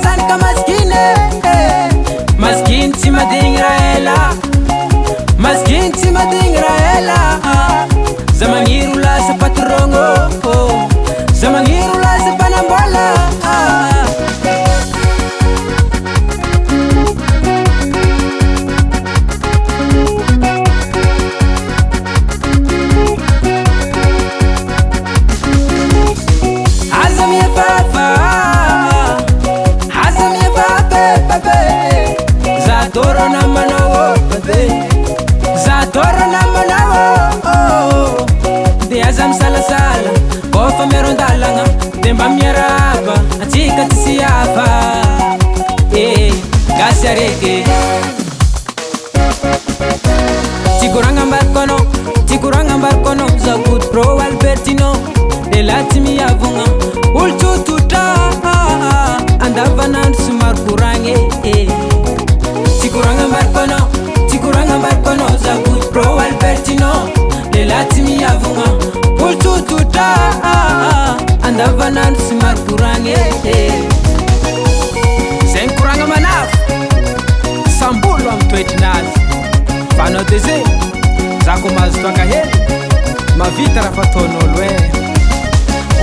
zany ka maskiny maskiny tsy madigny raha ela maskiny tsy madigny raha ela za magniry ho lasa patrogno za magniry ho lasa mpanambola Salasala, kofa merondalanga, demba mieraba, atika tisiava, gasareke. Tikuranga mbarkono, Zagut Pro Albertino, delati mi avunga, ultututa, andavanan sumar kurange. Tikuranga mbarkono, Zagut Pro Albertino, delati mi avunga. Ultututa andavanan simar kurange sen kuranga manaf sambulo am toetrinazy fanao deze zako mazo toaka hely mavita raha fataon'olo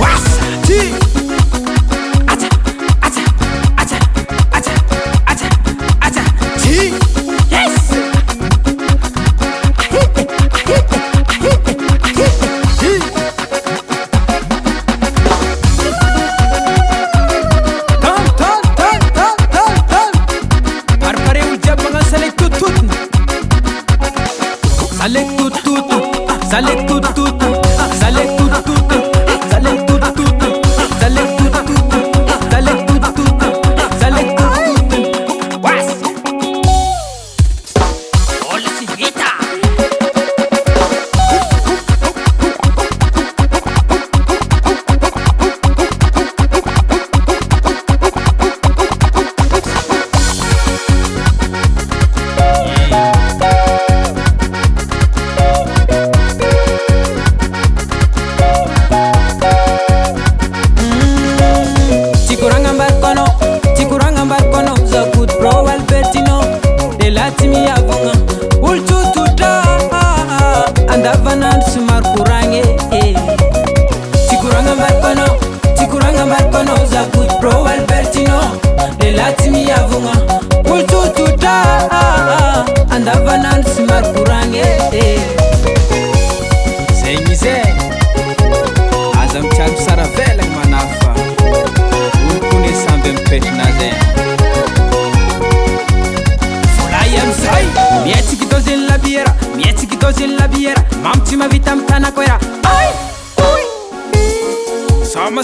wasa ty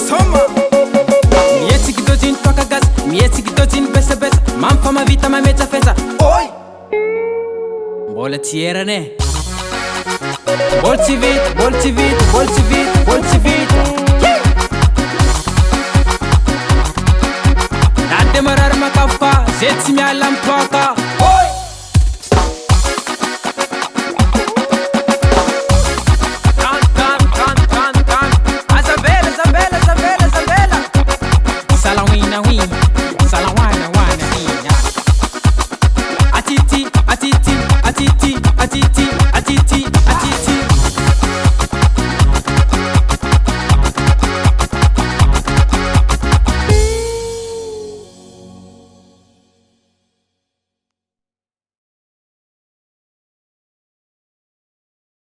Soma mietsikidojin toka gas mietsikidojin besa besa mamfa mavita mamecha fesa oi mbola tierane bolchivit nade marar makafa zetsi mialam toka